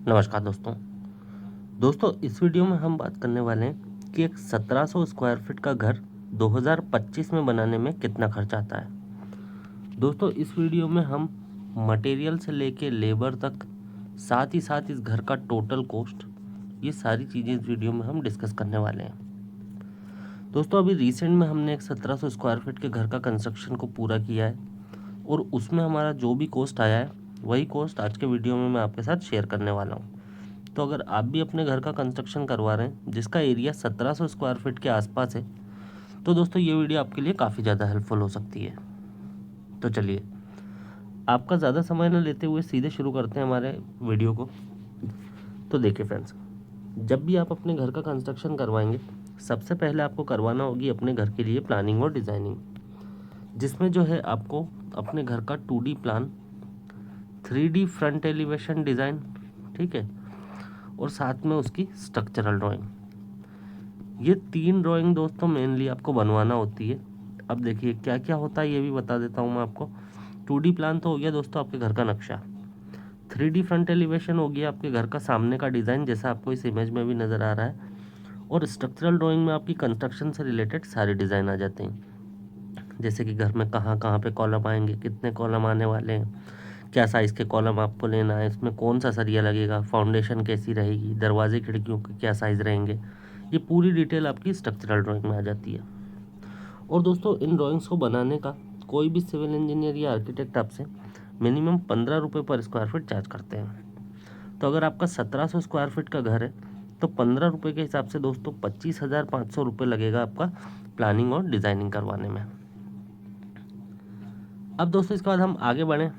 नमस्कार दोस्तों इस वीडियो में हम बात करने वाले हैं कि एक 1700 स्क्वायर फीट का घर 2025 में बनाने में कितना खर्च आता है। दोस्तों इस वीडियो में हम मटेरियल से लेके लेबर तक, साथ ही साथ इस घर का टोटल कॉस्ट, ये सारी चीज़ें इस वीडियो में हम डिस्कस करने वाले हैं। दोस्तों अभी रिसेंट में हमने एक 1700 स्क्वायर फीट के घर का कंस्ट्रक्शन को पूरा किया है और उसमें हमारा जो भी कॉस्ट आया है वही कॉस्ट आज के वीडियो में मैं आपके साथ शेयर करने वाला हूँ। तो अगर आप भी अपने घर का कंस्ट्रक्शन करवा रहे हैं जिसका एरिया 1700 स्क्वायर फीट के आसपास है, तो दोस्तों ये वीडियो आपके लिए काफ़ी ज़्यादा हेल्पफुल हो सकती है। तो चलिए आपका ज़्यादा समय न लेते हुए सीधे शुरू करते हैं हमारे वीडियो को। तो देखिए फ्रेंड्स, जब भी आप अपने घर का कंस्ट्रक्शन करवाएंगे सबसे पहले आपको करवाना होगी अपने घर के लिए प्लानिंग और डिज़ाइनिंग, जिसमें जो है आपको अपने घर का 2D plan, 3D front elevation design, ठीक है, और साथ में उसकी स्ट्रक्चरल ड्राइंग। ये 3 ड्राइंग दोस्तों मेनली आपको बनवाना होती है। अब देखिए क्या क्या होता है ये भी बता देता हूँ मैं आपको। 2D प्लान तो हो गया दोस्तों आपके घर का नक्शा, 3D फ्रंट एलिवेशन हो गया आपके घर का सामने का डिज़ाइन जैसा आपको इस इमेज में भी नज़र आ रहा है, और स्ट्रक्चरल ड्राइंग में आपकी कंस्ट्रक्शन से रिलेटेड सारे डिज़ाइन आ जाते हैं, जैसे कि घर में कहाँ कहाँ पे कॉलम आएंगे, कितने कॉलम आने वाले हैं, क्या साइज़ के कॉलम आपको लेना है, इसमें कौन सा सरिया लगेगा, फाउंडेशन कैसी रहेगी, दरवाजे खिड़कियों के क्या साइज़ रहेंगे, ये पूरी डिटेल आपकी स्ट्रक्चरल ड्राइंग में आ जाती है। और दोस्तों इन ड्राइंग्स को बनाने का कोई भी सिविल इंजीनियर या आर्किटेक्ट आपसे मिनिमम 15 रुपये पर स्क्वायर फीट चार्ज करते हैं। तो अगर आपका 1700 स्क्वायर फीट का घर है तो 15 रुपये के हिसाब से दोस्तों 25,500 रुपये लगेगा आपका प्लानिंग और डिज़ाइनिंग करवाने में। अब दोस्तों इसके बाद हम आगे बढ़ें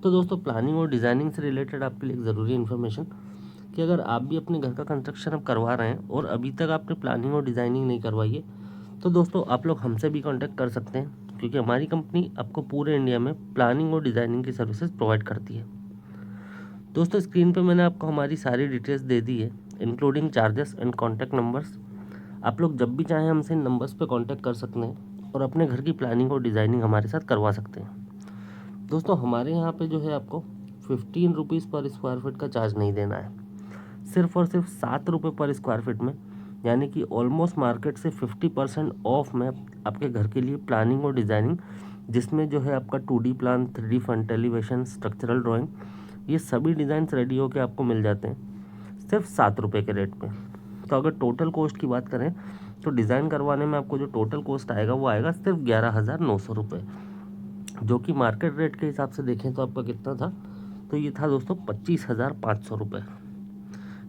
तो दोस्तों प्लानिंग और डिज़ाइनिंग से रिलेटेड आपके लिए एक ज़रूरी इन्फॉर्मेशन कि अगर आप भी अपने घर का कंस्ट्रक्शन अब करवा रहे हैं और अभी तक आपने प्लानिंग और डिज़ाइनिंग नहीं करवाई है, तो दोस्तों आप लोग हमसे भी कांटेक्ट कर सकते हैं, क्योंकि हमारी कंपनी आपको पूरे इंडिया में प्लानिंग और डिज़ाइनिंग की सर्विसेज प्रोवाइड करती है। दोस्तों स्क्रीन पे मैंने आपको हमारी सारी डिटेल्स दे दी है, including charges and contact numbers. आप लोग जब भी चाहें हमसे इन नंबर्स पर कॉन्टैक्ट कर सकते हैं और अपने घर की प्लानिंग और डिज़ाइनिंग हमारे साथ करवा सकते हैं। दोस्तों हमारे यहाँ पे जो है आपको 15 रुपीज़ पर स्क्वायर फीट का चार्ज नहीं देना है, सिर्फ और सिर्फ 7 रुपये पर स्क्वायर फीट में, यानी कि ऑलमोस्ट मार्केट से 50% ऑफ में आपके घर के लिए प्लानिंग और डिज़ाइनिंग, जिसमें जो है आपका 2D plan, 3D front elevation, structural drawing, ये सभी डिज़ाइंस रेडी होकर आपको मिल जाते हैं सिर्फ 7 रुपये के रेट में। तो अगर टोटल कॉस्ट की बात करें तो डिज़ाइन करवाने में आपको जो टोटल कॉस्ट आएगा वो आएगा सिर्फ 11,900 रुपये, जो कि मार्केट रेट के हिसाब से देखें तो आपका कितना था, तो ये था दोस्तों 25,500 रुपये,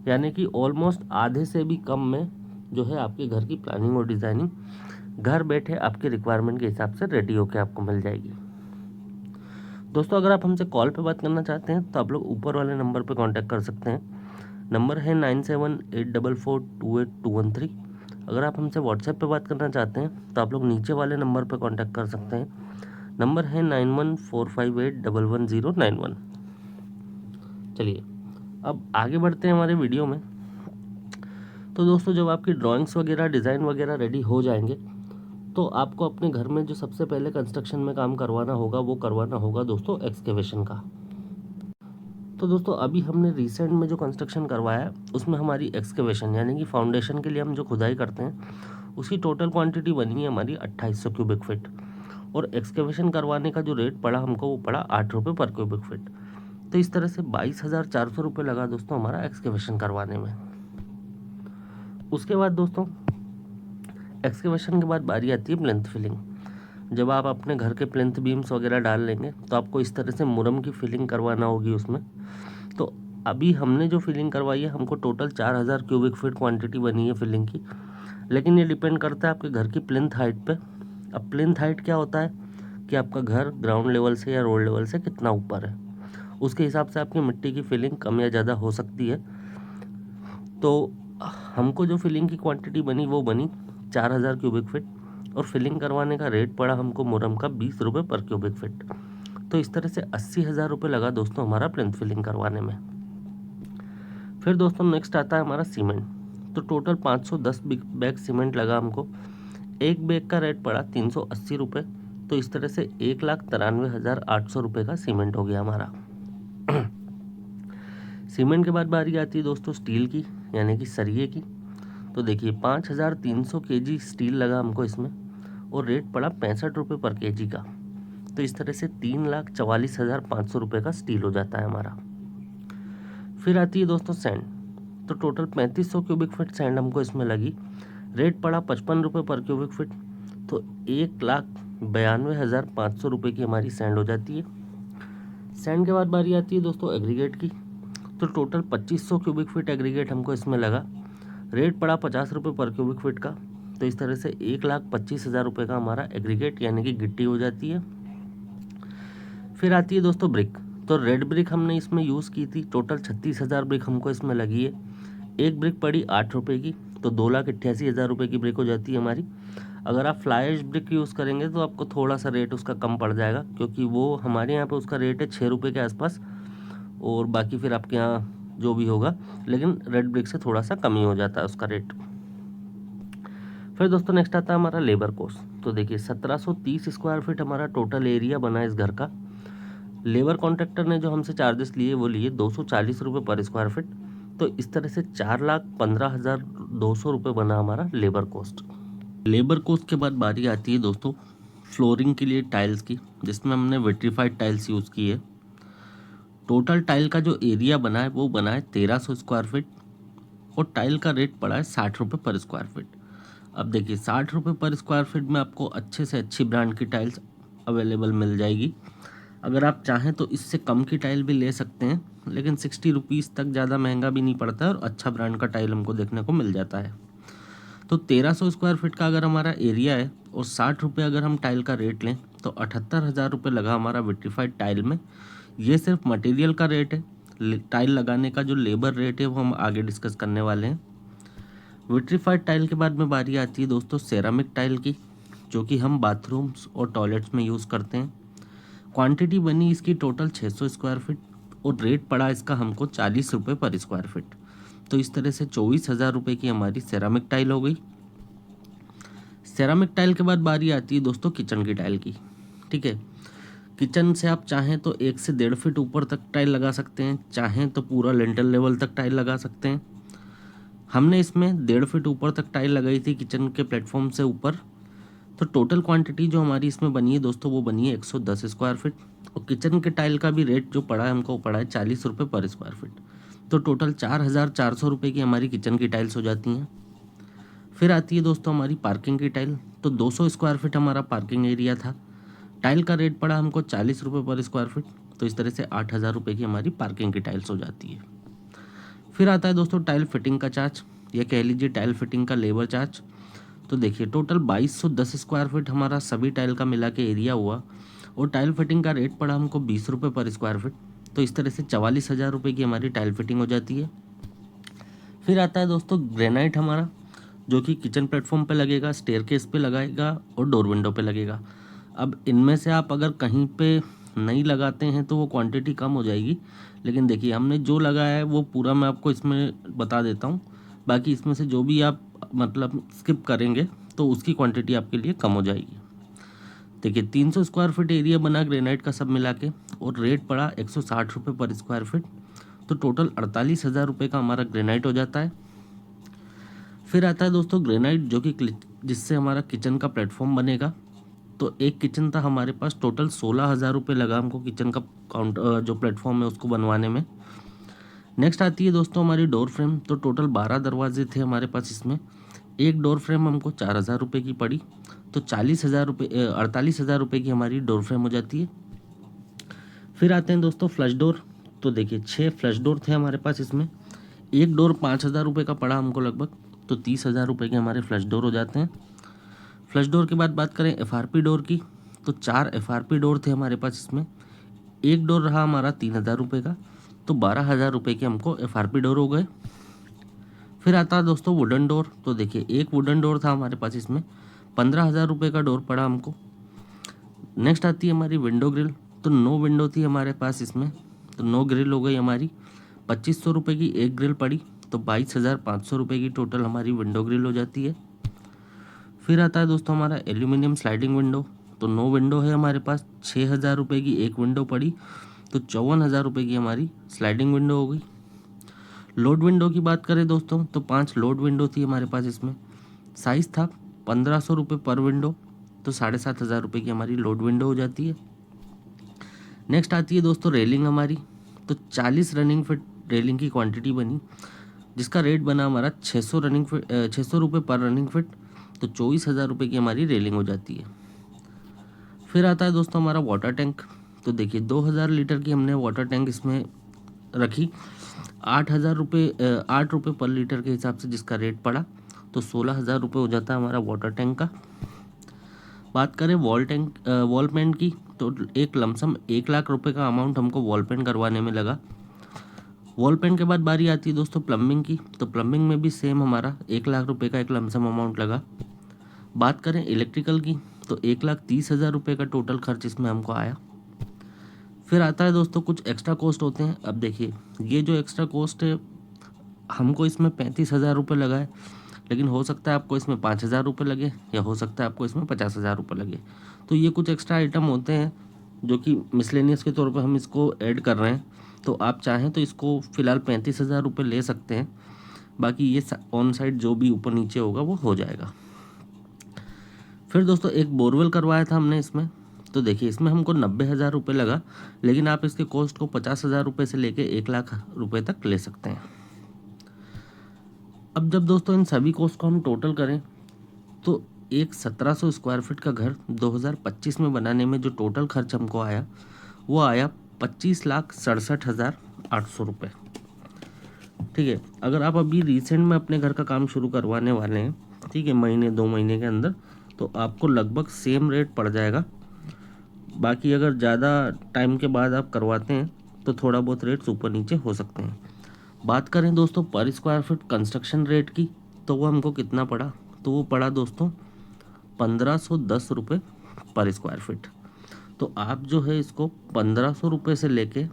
यानी कि ऑलमोस्ट आधे से भी कम में जो है आपके घर की प्लानिंग और डिज़ाइनिंग घर बैठे आपके रिक्वायरमेंट के हिसाब से रेडी होकर आपको मिल जाएगी। दोस्तों अगर आप हमसे कॉल पे बात करना चाहते हैं तो आप लोग ऊपर वाले नंबर पे कांटेक्ट कर सकते हैं। नंबर है 9784428213। अगर आप हमसे व्हाट्सएप पे बात करना चाहते हैं तो आप लोग नीचे वाले नंबर पे कांटेक्ट कर सकते हैं। नंबर है 9145811091। चलिए अब आगे बढ़ते हैं हमारे वीडियो में। तो दोस्तों जब आपकी ड्राइंग्स वगैरह, डिज़ाइन वगैरह रेडी हो जाएंगे तो आपको अपने घर में जो सबसे पहले कंस्ट्रक्शन में काम करवाना होगा वो करवाना होगा दोस्तों एक्सकेवेशन का। तो दोस्तों अभी हमने रिसेंट में जो कंस्ट्रक्शन करवाया है उसमें हमारी एक्सकेवेशन यानी कि फाउंडेशन के लिए हम जो खुदाई करते हैं उसकी टोटल क्वांटिटी बनी है हमारी 2800 क्यूबिक फीट, और एक्सकेवेशन करवाने का जो रेट पड़ा हमको वो पड़ा 8 रुपये पर क्यूबिक फीट। तो इस तरह से 22,400 रुपये लगा दोस्तों हमारा एक्सकेवेशन करवाने में। उसके बाद दोस्तों एक्सकेवेशन के बाद बारी आती है प्लिंथ फिलिंग। जब आप अपने घर के प्लिंथ बीम्स वगैरह डाल लेंगे तो आपको इस तरह से मुरम की फिलिंग करवाना होगी उसमें। तो अभी हमने जो फिलिंग करवाई है हमको टोटल 4,000 क्यूबिक फीट क्वांटिटी बनी है फिलिंग की, लेकिन ये डिपेंड करता है आपके घर की प्लिंथ हाइट पे। अब प्लिंथ हाइट क्या होता है कि आपका घर ग्राउंड लेवल से या रोड लेवल से कितना ऊपर है, उसके हिसाब से आपकी मिट्टी की फिलिंग कम या ज़्यादा हो सकती है। तो हमको जो फिलिंग की क्वांटिटी बनी वो बनी 4,000 क्यूबिक फीट, और फिलिंग करवाने का रेट पड़ा हमको मुरम का 20 रुपये पर क्यूबिक फीट। तो इस तरह से 80,000 रुपये लगा दोस्तों हमारा प्लिंथ फिलिंग करवाने में। फिर दोस्तों नेक्स्ट आता है हमारा सीमेंट। तो टोटल 510 बैग सीमेंट लगा हमको। एक बैग का रेट पड़ा 380 रुपये। तो इस तरह से 1,93,800 रुपये का सीमेंट हो गया हमारा। सीमेंट के बाद बारी आती है दोस्तों स्टील की, यानी कि सरिये की। तो देखिए 5300 केजी स्टील लगा हमको इसमें और रेट पड़ा 65 रुपये पर केजी का। तो इस तरह से 3,44,500 रुपये का स्टील हो जाता है हमारा। फिर आती है दोस्तों सैंड। तो टोटल 3500 क्यूबिक फीट सैंड हमको इसमें लगी, रेट पड़ा 55 रुपये पर क्यूबिक फीट। तो 1,92,500 रुपये की हमारी सैंड हो जाती है। सैंड के बाद बारी आती है दोस्तों एग्रीगेट की। तो टोटल 2500 क्यूबिक फीट एग्रीगेट हमको इसमें लगा, रेट पड़ा 50 रुपये पर क्यूबिक फीट का। तो इस तरह से 1,25,000 रुपये का हमारा एग्रीगेट यानी कि गिट्टी हो जाती है। फिर आती है दोस्तों ब्रिक। तो रेड ब्रिक हमने इसमें यूज़ की थी, टोटल 36,000 ब्रिक हमको इसमें लगी है। एक ब्रिक पड़ी 8 रुपये की, तो 2,88,000 रुपये की ब्रिक हो जाती है हमारी। अगर आप फ्लाई ऐश ब्रिक यूज़ करेंगे तो आपको थोड़ा सा रेट उसका कम पड़ जाएगा, क्योंकि वो हमारे यहाँ पे उसका रेट है 6 रुपये के आसपास, और बाकी फिर आपके यहाँ जो भी होगा, लेकिन रेड ब्रिक से थोड़ा सा कम ही हो जाता है उसका रेट। फिर दोस्तों नेक्स्ट आता है हमारा लेबर कॉस्ट। तो देखिए 1730 स्क्वायर फीट हमारा टोटल एरिया बना है इस घर का। लेबर कॉन्ट्रैक्टर ने जो हमसे चार्जेस लिए वो लिए 240 रुपये पर स्क्वायर फीट। तो इस तरह से 4,15,200 रुपये बना हमारा लेबर कॉस्ट। लेबर कॉस्ट के बाद बारी आती है दोस्तों फ्लोरिंग के लिए टाइल्स की, जिसमें हमने विट्रीफाइड टाइल्स यूज़ की है। टोटल टाइल का जो एरिया बना है वो बना है 1300 स्क्वायर फीट और टाइल का रेट पड़ा है 60 रुपये पर स्क्वायर फीट। अब देखिए 60 रुपये पर स्क्वायर फीट में आपको अच्छे से अच्छी ब्रांड की टाइल्स अवेलेबल मिल जाएगी। अगर आप चाहें तो इससे कम की टाइल भी ले सकते हैं, लेकिन 60 रुपीज़ तक ज़्यादा महंगा भी नहीं पड़ता है और अच्छा ब्रांड का टाइल हमको देखने को मिल जाता है। तो 1300 स्क्वायर फीट का अगर हमारा एरिया है और 60 रुपये अगर हम टाइल का रेट लें तो 78,000 रुपये लगा हमारा विट्रीफाइड टाइल में। ये सिर्फ मटेरियल का रेट है, टाइल लगाने का जो लेबर रेट है वो हम आगे डिस्कस करने वाले हैं। विट्रीफाइड टाइल के बाद में बारी आती है दोस्तों सेरामिक टाइल की, जो कि हम बाथरूम्स और टॉयलेट्स में यूज़ करते हैं। क्वांटिटी बनी इसकी टोटल 600 स्क्वायर फीट और रेट पड़ा इसका हमको 40 रुपये पर स्क्वायर फीट। तो इस तरह से 24,000 रुपये की हमारी सेरामिक टाइल हो गई। सेरामिक टाइल के बाद बारी आती है दोस्तों किचन की टाइल की। ठीक है, किचन से आप चाहें तो 1 से 1.5 फीट ऊपर तक टाइल लगा सकते हैं, चाहें तो पूरा लिंटल लेवल तक टाइल लगा सकते हैं। हमने इसमें 1.5 फीट ऊपर तक टाइल लगाई थी किचन के प्लेटफॉर्म से ऊपर। तो टोटल क्वांटिटी जो हमारी इसमें बनी है दोस्तों वो बनी है 110 स्क्वायर फीट और किचन के टाइल का भी रेट जो पड़ा है हमको पड़ा है 40 रुपये पर स्क्वायर फीट। तो टोटल 4,400 रुपये की हमारी किचन की टाइल्स हो जाती हैं। फिर आती है दोस्तों हमारी पार्किंग की टाइल। तो 200 स्क्वायर फीट हमारा पार्किंग एरिया था, टाइल का रेट पड़ा हमको 40 रुपये पर स्क्वायर फीट। तो इस तरह से 8,000 रुपये की हमारी पार्किंग की टाइल्स हो जाती है। फिर आता है दोस्तों टाइल फिटिंग का चार्ज, या कह लीजिए टाइल फिटिंग का लेबर चार्ज। तो देखिए टोटल 2210 स्क्वायर फीट हमारा सभी टाइल का मिला के एरिया हुआ और टाइल फिटिंग का रेट पड़ा हमको 20 रुपये पर स्क्वायर फीट। तो इस तरह से 44,000 रुपये की हमारी टाइल फिटिंग हो जाती है। फिर आता है दोस्तों ग्रेनाइट हमारा, जो कि किचन प्लेटफॉर्म पे लगेगा, स्टेयरकेस पे लगाएगा और डोर विंडो पे लगेगा। अब इनमें से आप अगर कहीं पे नहीं लगाते हैं तो वो क्वांटिटी कम हो जाएगी, लेकिन देखिए हमने जो लगाया है वो पूरा मैं आपको इसमें बता देता हूँ। बाकी इसमें से जो भी आप मतलब स्किप करेंगे तो उसकी क्वांटिटी आपके लिए कम हो जाएगी। देखिए 300 स्क्वायर फीट एरिया बना ग्रेनाइट का सब मिला के और रेट पड़ा 160 रुपये पर स्क्वायर फीट। तो टोटल 48,000 रुपये का हमारा ग्रेनाइट हो जाता है। फिर आता है दोस्तों ग्रेनाइट, जो कि जिससे हमारा किचन का प्लेटफॉर्म बनेगा। तो एक किचन था हमारे पास, टोटल 16,000 रुपये लगा हमको किचन का जो प्लेटफॉर्म है उसको बनवाने में। नेक्स्ट आती है दोस्तों हमारी डोर फ्रेम। तो टोटल 12 दरवाजे थे हमारे पास इसमें, एक डोर फ्रेम हमको 4,000 रुपये की पड़ी। तो 48,000 रुपये की हमारी डोर फ्रेम हो जाती है। फिर आते हैं दोस्तों फ्लश डोर। तो देखिए 6 फ्लश डोर थे हमारे पास इसमें, एक डोर 5,000 रुपये का पड़ा हमको लगभग। तो 30,000 रुपये के हमारे फ्लश डोर हो जाते हैं। फ्लश डोर के बाद बात करें FRP डोर की। तो 4 FRP डोर थे हमारे पास इसमें, एक डोर रहा हमारा 3,000 रुपये का। तो 12,000 रुपये के हमको FRP डोर हो गए। फिर आता है दोस्तों वुडन डोर। तो देखिए एक वुडन डोर था हमारे पास इसमें, 15,000 रुपये का डोर पड़ा हमको। नेक्स्ट आती है हमारी विंडो ग्रिल। तो 9 विंडो थी हमारे पास इसमें, तो 9 ग्रिल हो गई हमारी। 2,500 रुपये की एक ग्रिल पड़ी। तो 22,500 रुपये की टोटल हमारी विंडो ग्रिल हो जाती है। फिर आता है दोस्तों हमारा एल्यूमिनियम स्लाइडिंग विंडो। तो 9 विंडो है हमारे पास, 6,000 रुपये की एक विंडो पड़ी। तो 54,000 रुपये की हमारी स्लाइडिंग विंडो हो गई। लोड विंडो की बात करें दोस्तों तो 5 लोड विंडो थी हमारे पास। इसमें साइज़ था 1500 रुपये पर विंडो, तो 7,500 रुपये की हमारी लोड विंडो हो जाती है। नेक्स्ट आती है दोस्तों रेलिंग हमारी, तो 40 रनिंग फिट रेलिंग की क्वांटिटी बनी, जिसका रेट बना हमारा 600 रुपये पर रनिंग फिट, तो 24,000 रुपये की हमारी रेलिंग हो जाती है। फिर आता है दोस्तों हमारा वाटर टैंक। तो देखिए 2000 लीटर की हमने वाटर टैंक इसमें रखी, 8 रुपये पर लीटर के हिसाब से जिसका रेट पड़ा, तो 16,000 रुपये हो जाता है हमारा वाटर टैंक का। बात करें वॉल पेंट की, तो एक लमसम 1 लाख रुपए का अमाउंट हमको वॉल पेंट करवाने में लगा। वॉल पेंट के बाद बारी आती है दोस्तों प्लम्बिंग की, तो प्लम्बिंग में भी सेम हमारा 1 लाख रुपए का एक लमसम अमाउंट लगा। बात करें इलेक्ट्रिकल की, तो 1,30,000 रुपये का टोटल खर्च इसमें हमको आया। फिर आता है दोस्तों कुछ एक्स्ट्रा कॉस्ट होते हैं। अब देखिए ये जो एक्स्ट्रा कॉस्ट है हमको इसमें 35,000 रुपये लगा है, लेकिन हो सकता है आपको इसमें 5,000 रुपये लगे, या हो सकता है आपको इसमें 50,000 रुपये लगे। तो ये कुछ एक्स्ट्रा आइटम होते हैं जो कि मिसलेनियस के तौर पर हम इसको ऐड कर रहे हैं। तो आप चाहें तो इसको फ़िलहाल 35,000 रुपये ले सकते हैं, बाकी ये ऑन साइड जो भी ऊपर नीचे होगा वो हो जाएगा। फिर दोस्तों एक बोरवेल करवाया था हमने इसमें, तो देखिए इसमें हमको 90,000 रुपये लगा, लेकिन आप इसके कॉस्ट को 50,000 रुपये से लेके 1 लाख रुपये तक ले सकते हैं। अब जब दोस्तों इन सभी कॉस्ट को हम टोटल करें तो एक 1700 स्क्वायर फीट का घर 2025 में बनाने में जो टोटल खर्च हमको आया वो आया 25,67,800 रुपये। ठीक है, अगर आप अभी रिसेंट में अपने घर का काम शुरू करवाने वाले हैं, ठीक है, महीने 2 महीने के अंदर, तो आपको लगभग सेम रेट पड़ जाएगा। बाकी अगर ज़्यादा टाइम के बाद आप करवाते हैं तो थोड़ा बहुत रेट्स ऊपर नीचे हो सकते हैं। बात करें दोस्तों पर स्क्वायर फीट कंस्ट्रक्शन रेट की, तो वो हमको कितना पड़ा, तो वो पड़ा दोस्तों 1,510 रुपये पर स्क्वायर फीट। तो आप जो है इसको 1,500 रुपये से लेके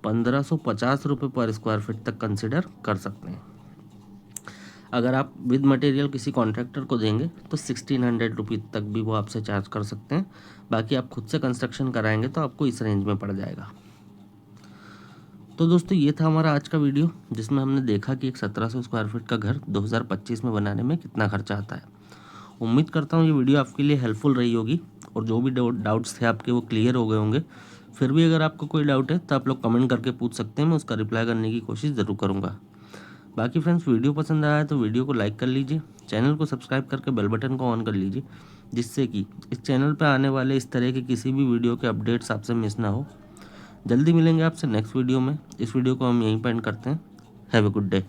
1,550 रुपये पर स्क्वायर फीट तक कंसिडर कर सकते हैं। अगर आप विद मटेरियल किसी कॉन्ट्रैक्टर को देंगे तो 1,600 रुपये तक भी वो आपसे चार्ज कर सकते हैं। बाकी आप खुद से कंस्ट्रक्शन कराएंगे तो आपको इस रेंज में पड़ जाएगा। तो दोस्तों ये था हमारा आज का वीडियो, जिसमें हमने देखा कि एक 1700 स्क्वायर फीट का घर 2025 में बनाने में कितना खर्चा आता है। उम्मीद करता हूँ ये वीडियो आपके लिए हेल्पफुल रही होगी, और जो भी डाउट्स थे आपके वो क्लियर हो गए होंगे। फिर भी अगर आपको कोई डाउट है तो आप लोग कमेंट करके पूछ सकते हैं, मैं उसका रिप्लाई करने की कोशिश ज़रूर करूँगा। बाकी फ्रेंड्स वीडियो पसंद आया है तो वीडियो को लाइक कर लीजिए, चैनल को सब्सक्राइब करके बेल बटन को ऑन कर लीजिए, जिससे कि इस चैनल पर आने वाले इस तरह के किसी भी वीडियो के अपडेट्स आपसे मिस ना हो। जल्दी मिलेंगे आपसे नेक्स्ट वीडियो में। इस वीडियो को हम यहीं पे एंड करते हैं। Have a good day.